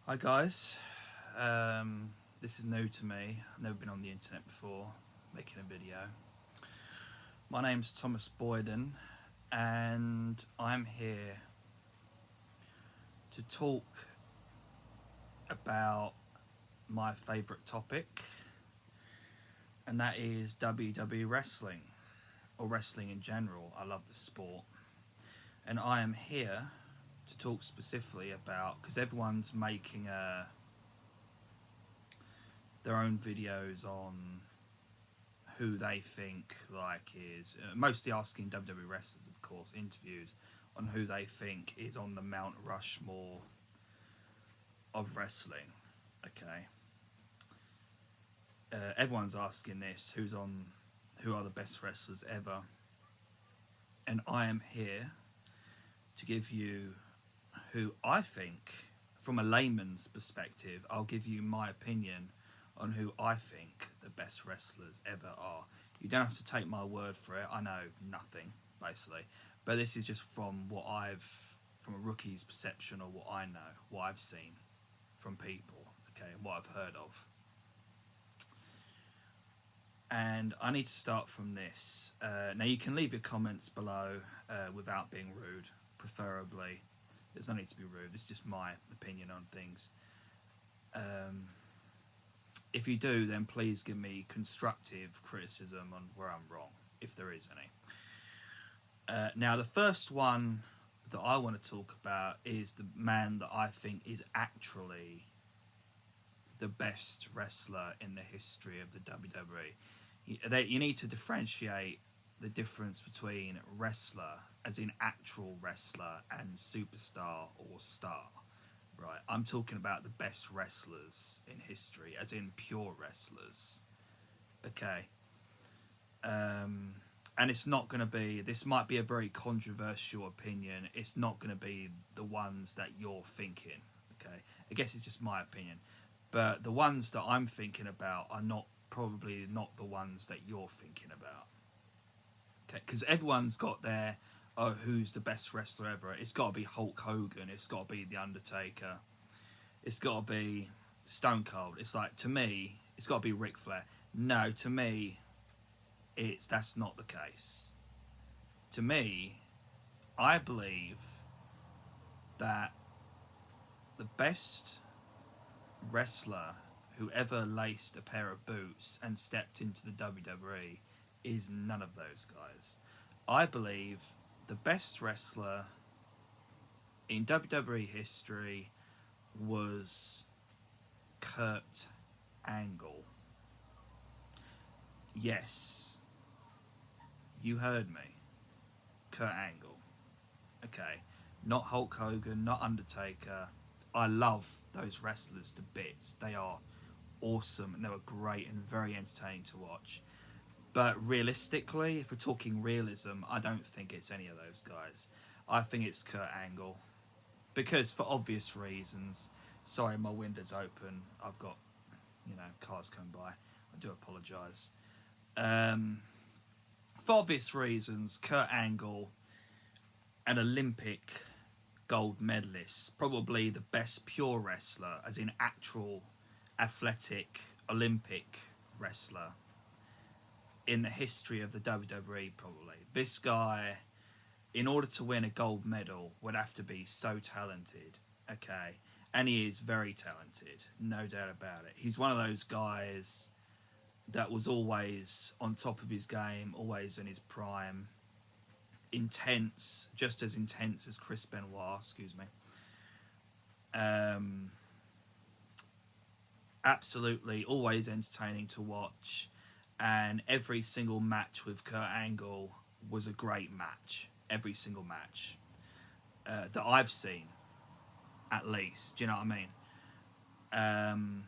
Hi guys, this is new to me. I've never been on the internet before making a video. My name's Thomas Boyden and I'm here to talk about my favourite topic, and that is WWE wrestling, or wrestling in general. I love the sport, and I am here to talk specifically about, because everyone's making their own videos on who they think is mostly asking WWE wrestlers, of course, interviews on who they think is on the Mount Rushmore of wrestling. Okay, everyone's asking this: who are the best wrestlers ever? And I am here to give you who I think, from a layman's perspective, I'll give you my opinion on who I think the best wrestlers ever are. You don't have to take my word for it. I know nothing, basically. But this is just from from a rookie's perception, or what I know, what I've seen from people, okay, and what I've heard of. And I need to start from this. Now, you can leave your comments below without being rude, preferably. There's no need to be rude. This is just my opinion on things. If you do, then please give me constructive criticism on where I'm wrong, if there is any. Now, the first one that I want to talk about is the man that I think is actually the best wrestler in the history of the WWE. You need to differentiate the difference between wrestler, as in actual wrestler, and superstar or star. Right, I'm talking about the best wrestlers in history, as in pure wrestlers. Okay. And it's not going to be, this might be a very controversial opinion, it's not going to be the ones that you're thinking. Okay. I guess it's just my opinion. But the ones that I'm thinking about are probably not the ones that you're thinking about. Okay. Because everyone's got their, oh, who's the best wrestler ever? It's got to be Hulk Hogan. It's got to be The Undertaker. It's got to be Stone Cold. It's like, to me, it's got to be Ric Flair. No, to me, that's not the case. To me, I believe that the best wrestler who ever laced a pair of boots and stepped into the WWE is none of those guys. I believe the best wrestler in WWE history was Kurt Angle. Yes, you heard me. Kurt Angle. Okay, not Hulk Hogan, not Undertaker. I love those wrestlers to bits. They are awesome and they were great and very entertaining to watch. But realistically, if we're talking realism, I don't think it's any of those guys. I think it's Kurt Angle. Because, for obvious reasons, sorry, my window's open. I've got, cars coming by. I do apologise. For obvious reasons, Kurt Angle, an Olympic gold medalist, probably the best pure wrestler, as in actual athletic Olympic wrestler in the history of the WWE, probably. This guy, in order to win a gold medal, would have to be so talented, okay? And he is very talented, no doubt about it. He's one of those guys that was always on top of his game, always in his prime. Intense, just as intense as Chris Benoit, excuse me. Absolutely, always entertaining to watch. And every single match with Kurt Angle was a great match. Every single match that I've seen, at least. Do you know what I mean?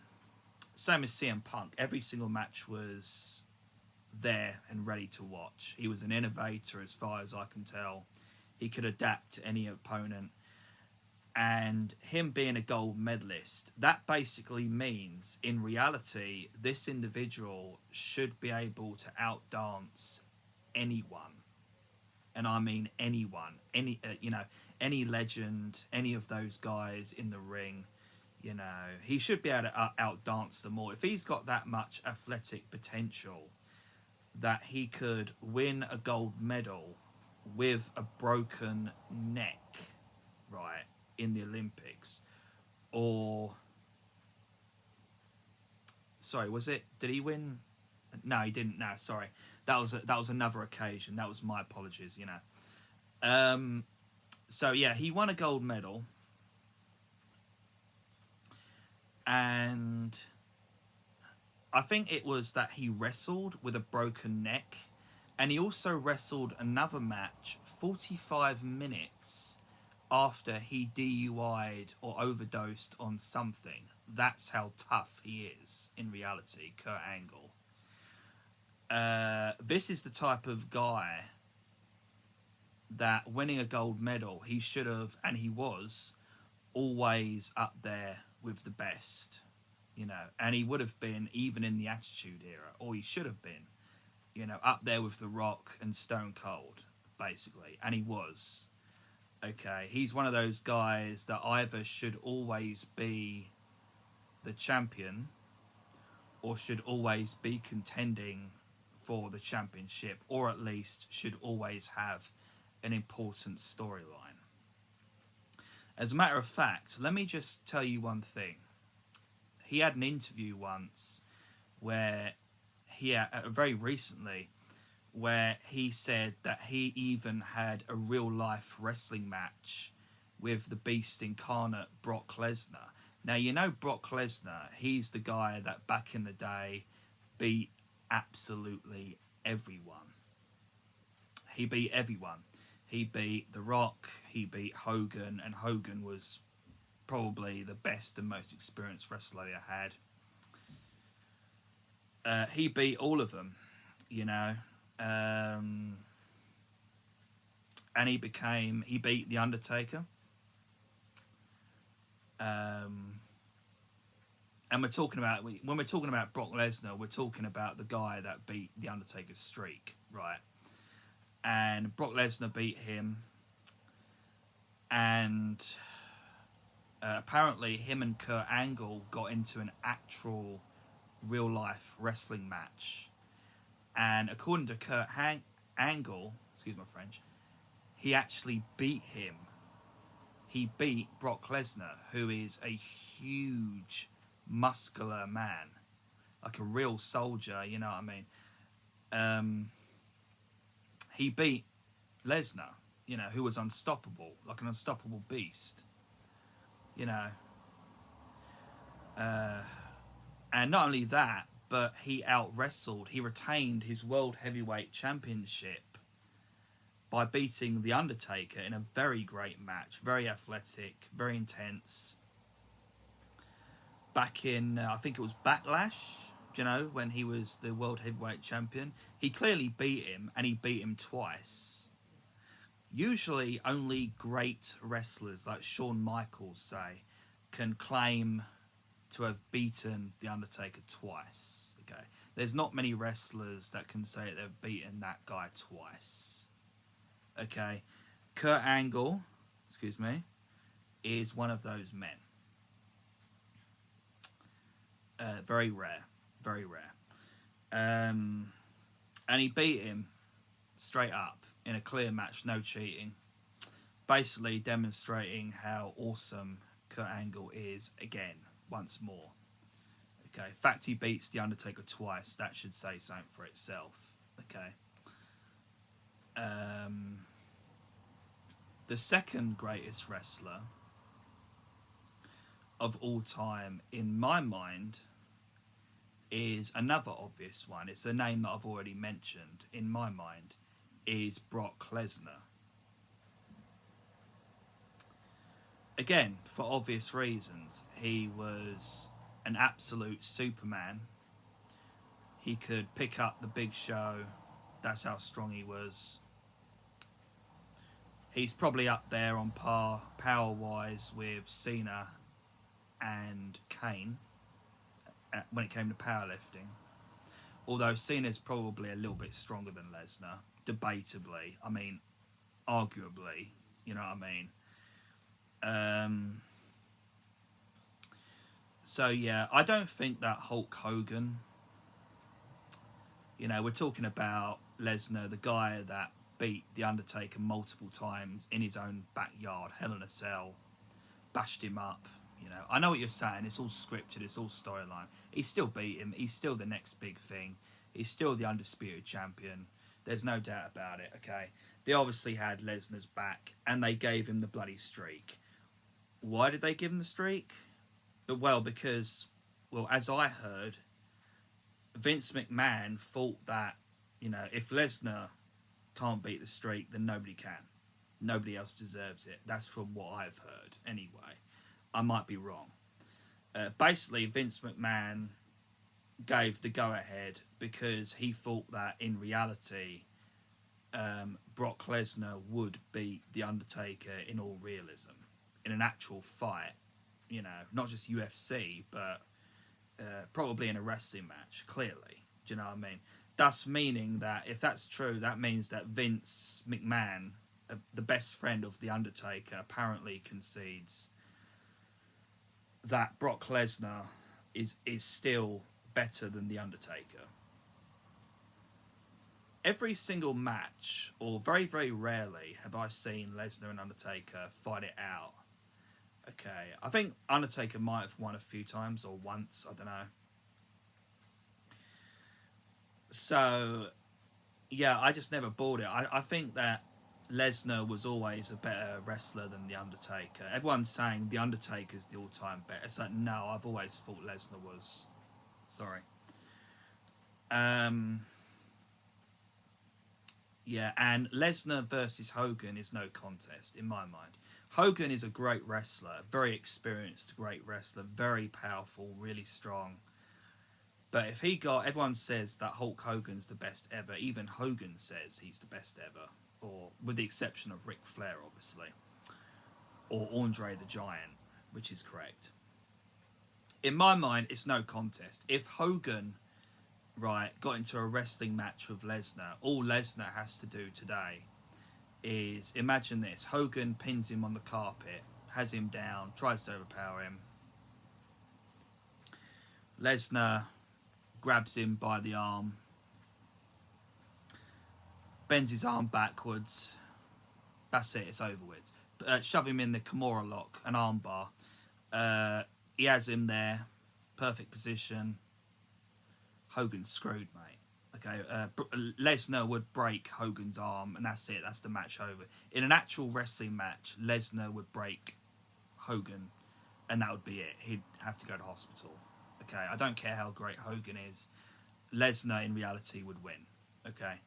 Same as CM Punk. Every single match was there and ready to watch. He was an innovator, as far as I can tell. He could adapt to any opponent. And him being a gold medalist, that basically means, in reality, this individual should be able to outdance anyone. And I mean anyone. Any legend, any of those guys in the ring. You know, he should be able to outdance them all. If he's got that much athletic potential that he could win a gold medal with a broken neck, right, in the Olympics, or sorry, was it? Did he win? No, he didn't. No, sorry, that was another occasion. That was my apologies. You know, so yeah, he won a gold medal, and I think it was that he wrestled with a broken neck, and he also wrestled another match 45 minutes after he DUI'd or overdosed on something. That's how tough he is in reality, Kurt Angle. This is the type of guy that winning a gold medal, he should have, and he was, always up there with the best, you know, and he would have been even in the Attitude Era, or he should have been, you know, up there with The Rock and Stone Cold, basically, and he was. Okay, he's one of those guys that either should always be the champion or should always be contending for the championship, or at least should always have an important storyline. As a matter of fact, let me just tell you one thing. He had an interview once where very recently, where he said that he even had a real life wrestling match with the Beast Incarnate, Brock Lesnar. Now, you know Brock Lesnar, he's the guy that back in the day beat absolutely everyone. He beat everyone. He beat The Rock, he beat Hogan, and Hogan was probably the best and most experienced wrestler they had. He beat all of them, you know. And he beat The Undertaker. And when we're talking about Brock Lesnar, we're talking about the guy that beat The Undertaker's streak, right? And Brock Lesnar beat him, and apparently him and Kurt Angle got into an actual real life wrestling match. And according to Kurt Angle, excuse my French, he actually beat him. He beat Brock Lesnar, who is a huge, muscular man, like a real soldier, you know what I mean? He beat Lesnar, you know, who was unstoppable, like an unstoppable beast, you know. And not only that, but he retained his World Heavyweight Championship by beating The Undertaker in a very great match, very athletic, very intense. Back in, I think it was Backlash, you know, when he was the World Heavyweight Champion. He clearly beat him, and he beat him twice. Usually only great wrestlers like Shawn Michaels, say, can claim to have beaten The Undertaker twice. Okay, there's not many wrestlers that can say they've beaten that guy twice. Okay, Kurt Angle, is one of those men. Very rare, very rare. And he beat him straight up in a clear match, no cheating. Basically demonstrating how awesome Kurt Angle is again, once more. Okay, the fact he beats The Undertaker twice, that should say something for itself. Okay. The second greatest wrestler of all time, in my mind, is another obvious one. It's a name that I've already mentioned, in my mind, is Brock Lesnar. Again, for obvious reasons. He was an absolute Superman. He could pick up the Big Show. That's how strong he was. He's probably up there on par, power-wise, with Cena and Kane when it came to powerlifting. Although Cena's probably a little bit stronger than Lesnar, debatably. I mean, arguably, you know what I mean? So yeah, I don't think that Hulk Hogan. You know, we're talking about Lesnar, the guy that beat The Undertaker multiple times in his own backyard, Hell in a Cell, bashed him up. You know, I know what you're saying. It's all scripted. It's all storyline. He still beat him. He's still the next big thing. He's still the undisputed champion. There's no doubt about it. Okay, they obviously had Lesnar's back, and they gave him the bloody streak. Why did they give him the streak? But well, because, well, as I heard, Vince McMahon thought that, you know, if Lesnar can't beat the streak, then nobody can. Nobody else deserves it. That's from what I've heard, anyway. I might be wrong. Basically, Vince McMahon gave the go-ahead because he thought that in reality, Brock Lesnar would beat The Undertaker in all realism, in an actual fight. You know, not just UFC, but probably in a wrestling match, clearly. Do you know what I mean? Thus meaning that if that's true, that means that Vince McMahon, the best friend of The Undertaker, apparently concedes that Brock Lesnar is still better than The Undertaker. Every single match, or very, very rarely, have I seen Lesnar and Undertaker fight it out. Okay, I think Undertaker might have won a few times, or once, I don't know. So, yeah, I just never bought it. I think that Lesnar was always a better wrestler than The Undertaker. Everyone's saying The Undertaker's the all-time best. It's like, no, I've always thought Lesnar was. Sorry. Yeah, and Lesnar versus Hogan is no contest, in my mind. Hogan is a great wrestler, very experienced, great wrestler, very powerful, really strong. But if he got, everyone says that Hulk Hogan's the best ever. Even Hogan says he's the best ever, or with the exception of Ric Flair, obviously, or Andre the Giant, which is correct. In my mind, it's no contest. If Hogan, right, got into a wrestling match with Lesnar, all Lesnar has to do today is, imagine this: Hogan pins him on the carpet, has him down, tries to overpower him. Lesnar grabs him by the arm, bends his arm backwards. That's it, it's over with. Shove him in the Kimura lock, an arm bar. He has him there, perfect position. Hogan's screwed, mate. Okay, Lesnar would break Hogan's arm, and that's it. That's the match over. In an actual wrestling match, Lesnar would break Hogan, and that would be it. He'd have to go to hospital. Okay, I don't care how great Hogan is. Lesnar, in reality, would win. Okay,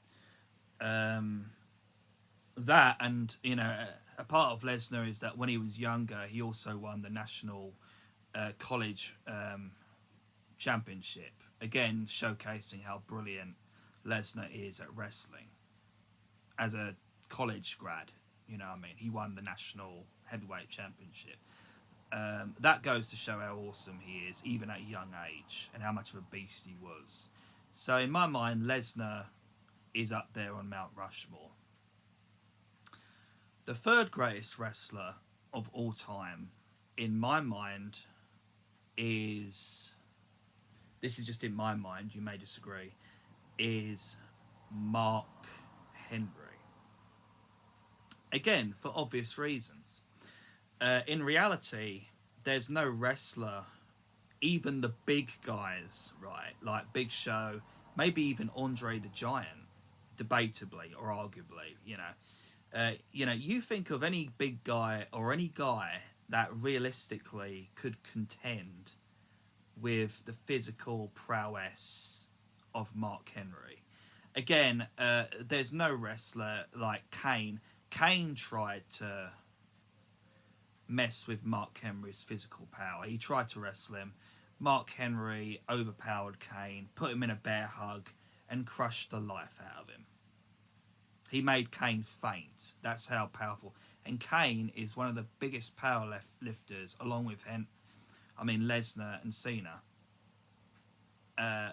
that, and you know, a part of Lesnar is that when he was younger, he also won the national college championship. Again, showcasing how brilliant Lesnar is at wrestling. As a college grad, you know what I mean? He won the national heavyweight championship. That goes to show how awesome he is, even at a young age, and how much of a beast he was. So in my mind, Lesnar is up there on Mount Rushmore. The third greatest wrestler of all time, in my mind, is... This is just in my mind, you may disagree, is Mark Henry. Again, for obvious reasons. In reality, there's no wrestler, even the big guys, right, like Big Show, maybe even Andre the Giant, debatably or arguably, you think of any big guy or any guy that realistically could contend with the physical prowess of Mark Henry. Again, there's no wrestler like Kane. Kane tried to mess with Mark Henry's physical power. He tried to wrestle him. Mark Henry overpowered Kane, put him in a bear hug, and crushed the life out of him. He made Kane faint. That's how powerful. And Kane is one of the biggest power lifters, along with Lesnar and Cena.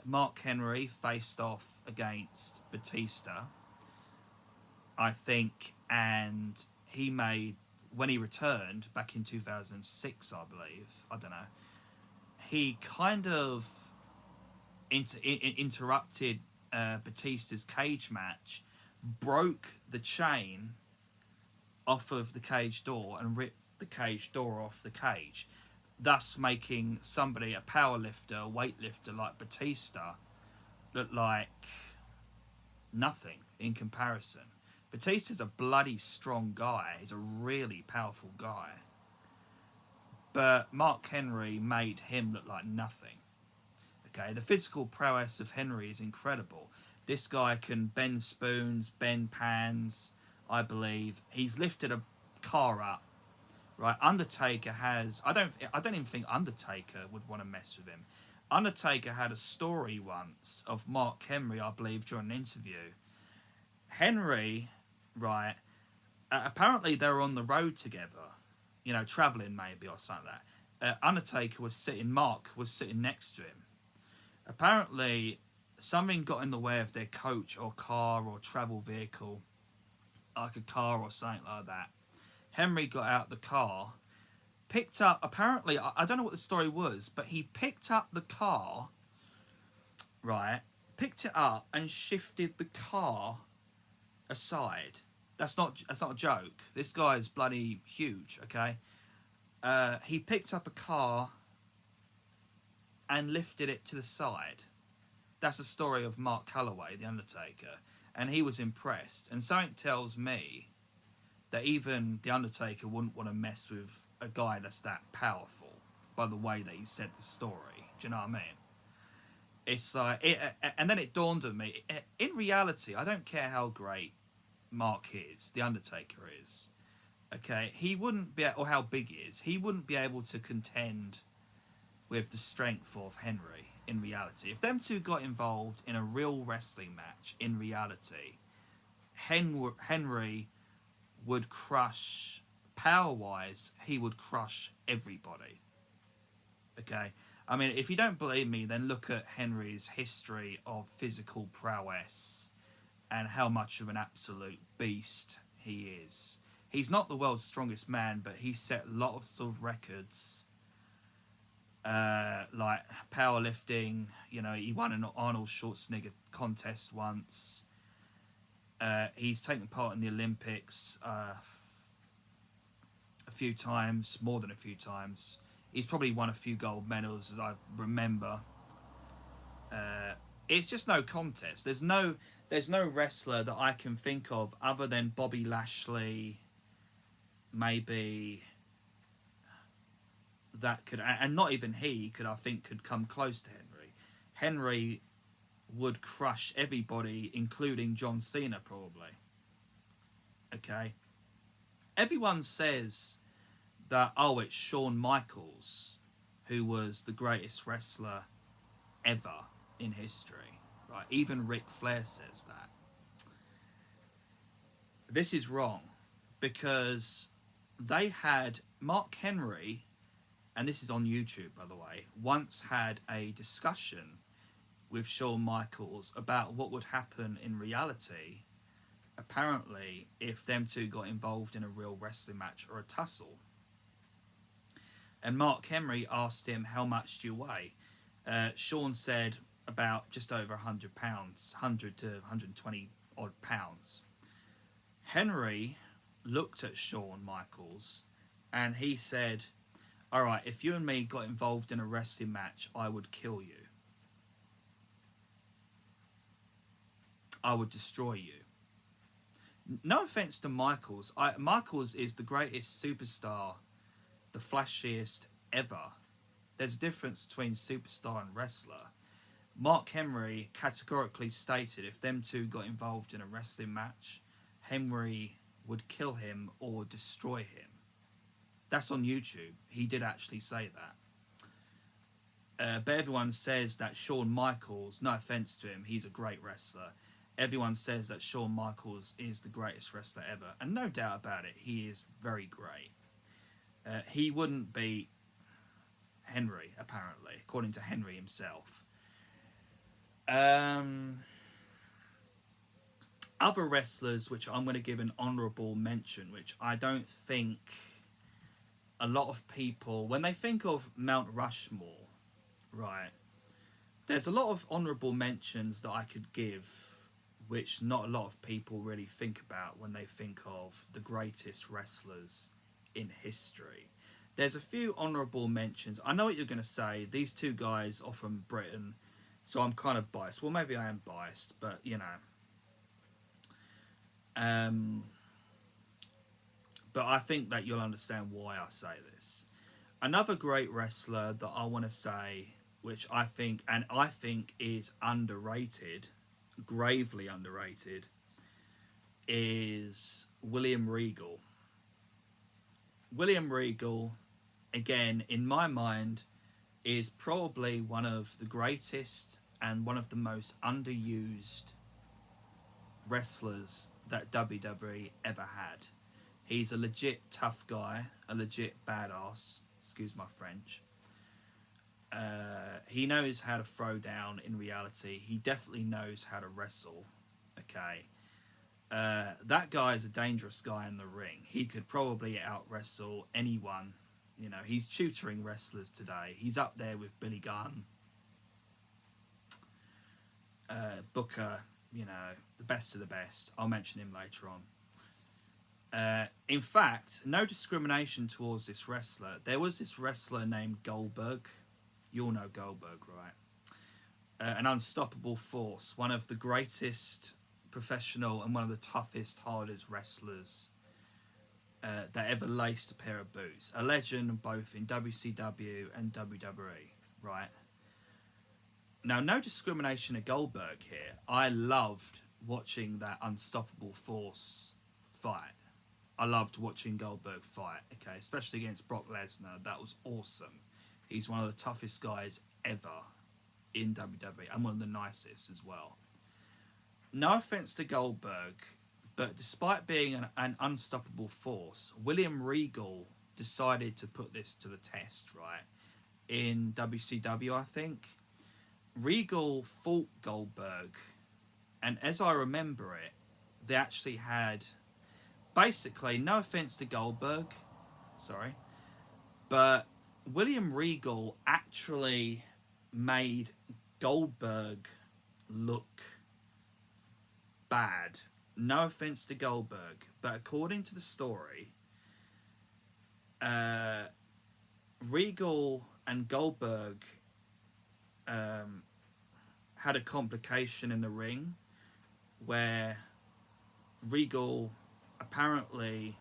Mark Henry faced off against Batista, I think, and he made, when he returned back in 2006, I believe, I don't know, he kind of interrupted Batista's cage match, broke the chain off of the cage door and ripped the cage door off the cage, thus making somebody, a power lifter, a weightlifter like Batista, look like nothing in comparison. Batista's a bloody strong guy. He's a really powerful guy. But Mark Henry made him look like nothing. Okay, the physical prowess of Henry is incredible. This guy can bend spoons, bend pans, I believe. He's lifted a car up. Right, Undertaker has... I don't even think Undertaker would want to mess with him. Undertaker had a story once of Mark Henry, I believe, during an interview. Henry, right, apparently they were on the road together, you know, travelling maybe or something like that. Undertaker was sitting, Mark was sitting next to him. Apparently, something got in the way of their coach or car or travel vehicle, like a car or something like that. Henry got out the car, picked up, apparently, I don't know what the story was, but he picked up the car, right, picked it up and shifted the car aside. That's not a joke. This guy is bloody huge, okay? He picked up a car and lifted it to the side. That's the story of Mark Calloway, The Undertaker. And he was impressed. And something tells me that even The Undertaker wouldn't want to mess with a guy that's that powerful by the way that he said the story. Do you know what I mean? It's like... and then it dawned on me, in reality, I don't care how great Mark is, The Undertaker is. Okay? He wouldn't be... Or how big he is. He wouldn't be able to contend with the strength of Henry in reality. If them two got involved in a real wrestling match in reality, Henry would crush, power-wise, he would crush everybody. Okay? I mean, if you don't believe me, then look at Henry's history of physical prowess and how much of an absolute beast he is. He's not the world's strongest man, but he set lots of records. Like powerlifting, you know, he won an Arnold Schwarzenegger contest once. He's taken part in the Olympics a few times, more than a few times. He's probably won a few gold medals, as I remember. It's just no contest. There's no wrestler that I can think of other than Bobby Lashley, maybe, that could, and not even he could, I think, could come close to Henry. Henry would crush everybody, including John Cena, probably. Okay? Everyone says that, oh, it's Shawn Michaels who was the greatest wrestler ever in history. Right? Even Ric Flair says that. This is wrong, because they had Mark Henry, and this is on YouTube, by the way, once had a discussion with Shawn Michaels about what would happen in reality, apparently, if them two got involved in a real wrestling match or a tussle. And Mark Henry asked him, how much do you weigh? Shawn said about just over 100 pounds, 100 to 120 odd pounds. Henry looked at Shawn Michaels and he said, all right, if you and me got involved in a wrestling match, I would kill you. I would destroy you. No offense to Michaels. Michaels is the greatest superstar, the flashiest ever. There's a difference between superstar and wrestler. Mark Henry categorically stated if them two got involved in a wrestling match, Henry would kill him or destroy him. That's on YouTube. He did actually say that. But everyone says that Shawn Michaels, no offense to him, he's a great wrestler. Everyone says that Shawn Michaels is the greatest wrestler ever. And no doubt about it, he is very great. He wouldn't beat Henry, apparently, according to Henry himself. Other wrestlers, which I'm going to give an honourable mention, which I don't think a lot of people, when they think of Mount Rushmore, right? There's a lot of honourable mentions that I could give, which not a lot of people really think about when they think of the greatest wrestlers in history. There's a few honourable mentions. I know what you're going to say. These two guys are from Britain, so I'm kind of biased. Well, maybe I am biased, but you know. But I think that you'll understand why I say this. Another great wrestler that I want to say, which I think is underrated, gravely underrated, is William Regal. William Regal, again, in my mind, is probably one of the greatest and one of the most underused wrestlers that WWE ever had. He's a legit tough guy, a legit badass, excuse my French. He knows how to throw down in reality. He definitely knows how to wrestle, okay? That guy is a dangerous guy in the ring. He could probably out-wrestle anyone. You know, he's tutoring wrestlers today. He's up there with Billy Gunn, Booker, you know, the best of the best. I'll mention him later on. In fact, no discrimination towards this wrestler. There was this wrestler named Goldberg. You all know Goldberg, right? An unstoppable force, one of the greatest professional and one of the toughest, hardest wrestlers that ever laced a pair of boots. A legend both in WCW and WWE, right? Now, no discrimination of Goldberg here. I loved watching that unstoppable force fight. I loved watching Goldberg fight, okay, especially against Brock Lesnar. That was awesome. He's one of the toughest guys ever in WWE and one of the nicest as well. No offense to Goldberg, but despite being an unstoppable force, William Regal decided to put this to the test, right? In WCW, I think. Regal fought Goldberg, and as I remember it, they actually had, basically, no offense to Goldberg, sorry, but William Regal actually made Goldberg look bad. No offense to Goldberg, but according to the story, Regal and Goldberg had a complication in the ring where Regal apparently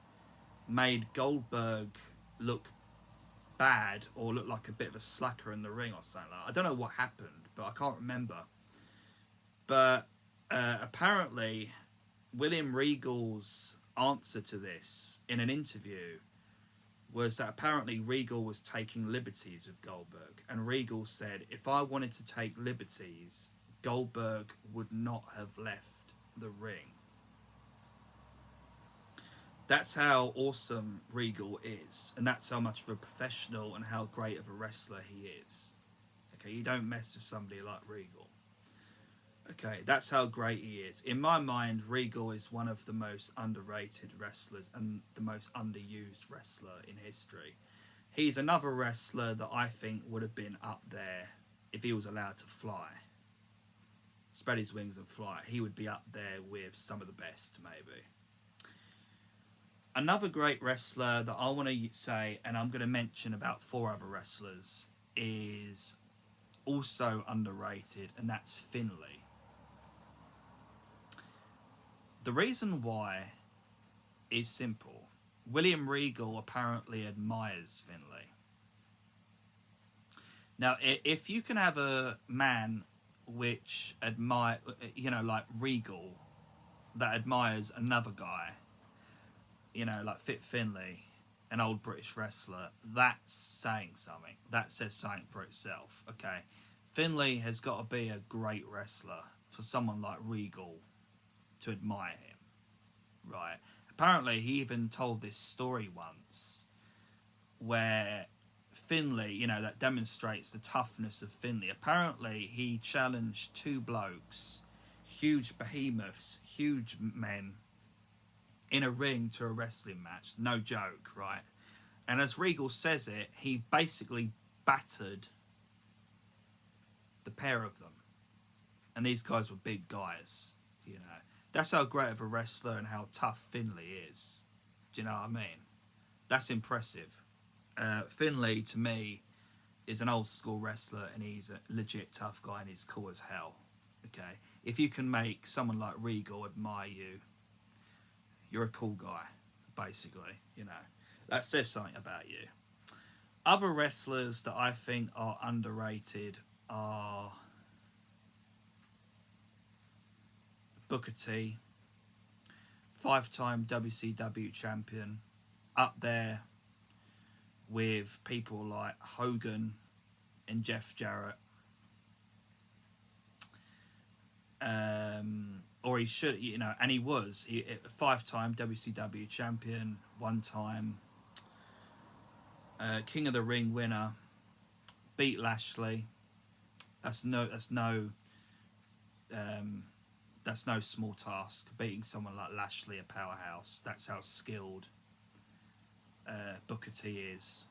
made Goldberg look bad or look like a bit of a slacker in the ring or something like that. I don't know what happened, but I can't remember. But apparently William Regal's answer to this in an interview was that apparently Regal was taking liberties with Goldberg, and Regal said, if I wanted to take liberties, Goldberg would not have left the ring. That's how awesome Regal is, and that's how much of a professional and how great of a wrestler he is. Okay, you don't mess with somebody like Regal. Okay, that's how great he is. In my mind, Regal is one of the most underrated wrestlers and the most underused wrestler in history. He's another wrestler that I think would have been up there if he was allowed to fly. Spread his wings and fly. He would be up there with some of the best, maybe. Another great wrestler that I want to say, and I'm going to mention about 4 other wrestlers, is also underrated, and that's Finlay. The reason why is simple. William Regal apparently admires Finlay. Now, if you can have a man which admire, you know, like Regal, that admires another guy, you know, like Fit Finlay, an old British wrestler, that's saying something. That says something for itself, okay? Finlay has got to be a great wrestler for someone like Regal to admire him, right? Apparently, he even told this story once where Finlay, you know, that demonstrates the toughness of Finlay. Apparently, he challenged 2 blokes, huge behemoths, huge men, in a ring to a wrestling match. No joke, right? And as Regal says it, he basically battered the pair of them. And these guys were big guys, you know. That's how great of a wrestler and how tough Finlay is. Do you know what I mean? That's impressive. Finlay, to me, is an old school wrestler, and he's a legit tough guy, and he's cool as hell. Okay, if you can make someone like Regal admire you, you're a cool guy, basically. You know, that says something about you. Other wrestlers that I think are underrated are Booker T, 5-time WCW champion, up there with people like Hogan and Jeff Jarrett. Or he should, you know, and he was a 5-time WCW champion, 1-time King of the Ring winner, beat Lashley. That's no small task. Beating someone like Lashley, a powerhouse. That's how skilled Booker T is.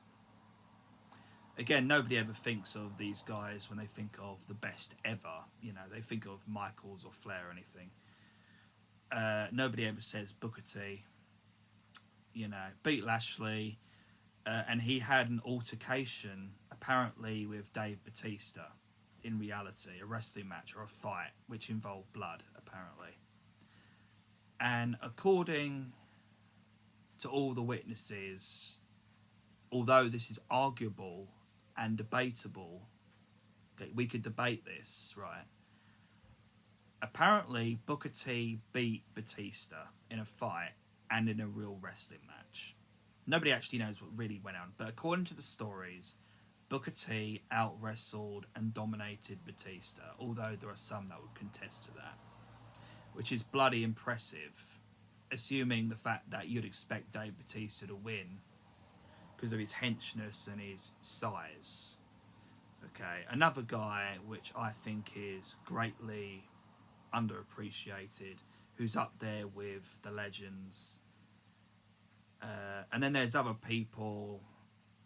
Again, nobody ever thinks of these guys when they think of the best ever. You know, they think of Michaels or Flair or anything. Nobody ever says Booker T. You know, beat Lashley, and he had an altercation apparently with Dave Bautista. In reality, a wrestling match or a fight which involved blood, apparently. And according to all the witnesses, although this is arguable and debatable, okay, we could debate this, right? Apparently, Booker T beat Batista in a fight and in a real wrestling match. Nobody actually knows what really went on, but according to the stories, Booker T out-wrestled and dominated Batista, although there are some that would contest to that, which is bloody impressive, assuming the fact that you'd expect Dave Batista to win because of his henchness and his size. Okay, another guy which I think is greatly underappreciated, who's up there with the legends. And then there's other people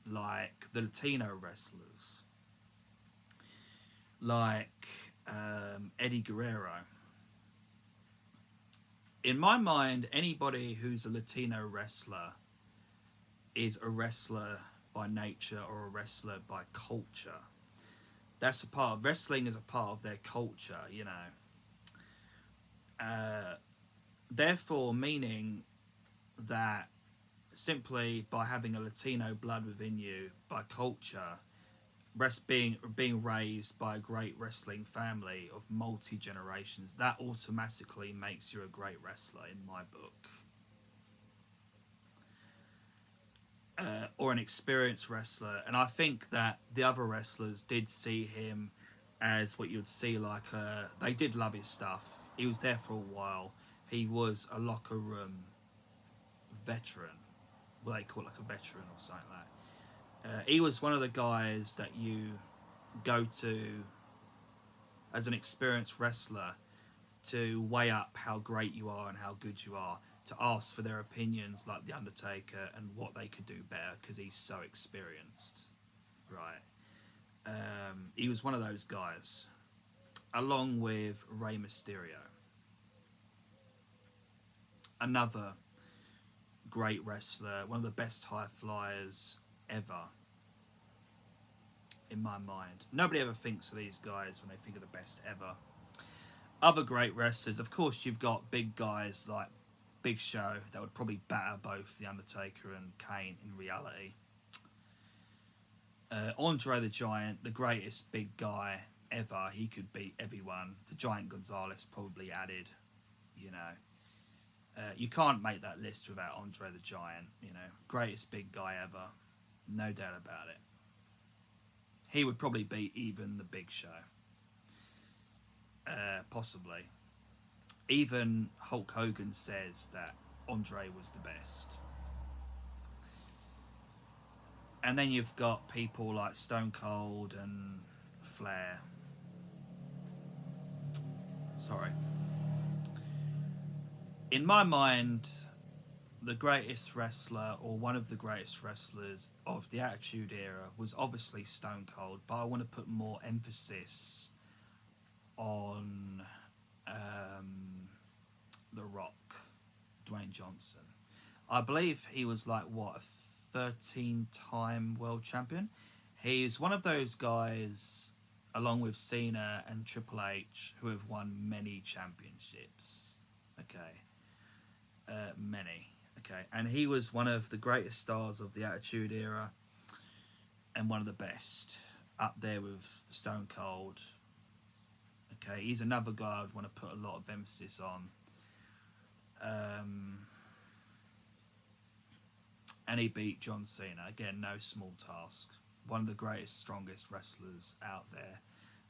like the Latino wrestlers, like Eddie Guerrero. In my mind, anybody who's a Latino wrestler is a wrestler by nature or a wrestler by culture. That's a part of wrestling, is a part of their culture, you know. Therefore, meaning that simply by having a Latino blood within you, by culture, being raised by a great wrestling family of multi-generations, that automatically makes you a great wrestler in my book. Or an experienced wrestler. And I think that the other wrestlers did see him as what you'd see like they did love his stuff. He was there for a while. He was a locker room veteran. Well, they call it like a veteran or something like that. He was one of the guys that you go to as an experienced wrestler to weigh up how great you are and how good you are, to ask for their opinions like The Undertaker and what they could do better because he's so experienced, right? He was one of those guys, along with Rey Mysterio. Another great wrestler, one of the best high flyers ever, in my mind. Nobody ever thinks of these guys when they think of the best ever. Other great wrestlers, of course, you've got big guys like Big Show that would probably batter both The Undertaker and Kane in reality. Andre the Giant, the greatest big guy ever. He could beat everyone. The Giant Gonzalez probably added, you know. You can't make that list without Andre the Giant, you know. Greatest big guy ever. No doubt about it. He would probably beat even the Big Show. Possibly. Even Hulk Hogan says that Andre was the best. And then you've got people like Stone Cold and Flair. Sorry. In my mind, the greatest wrestler, or one of the greatest wrestlers of the Attitude Era, was obviously Stone Cold, but I want to put more emphasis on The Rock, Dwayne Johnson. I believe he was like what, a 13-time world champion. He's one of those guys, along with Cena and Triple H, who have won many championships. Okay, many. Okay, and he was one of the greatest stars of the Attitude Era, and one of the best, up there with Stone Cold. Okay, he's another guy I'd want to put a lot of emphasis on. And he beat John Cena. Again, no small task. One of the greatest, strongest wrestlers out there.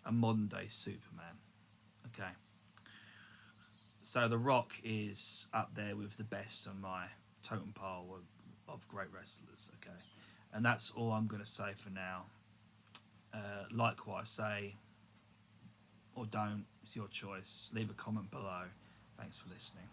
A modern day Superman. Okay. So The Rock is up there with the best on my totem pole of great wrestlers. Okay. And that's all I'm going to say for now. Like what I say or don't, it's your choice. Leave a comment below. Thanks for listening.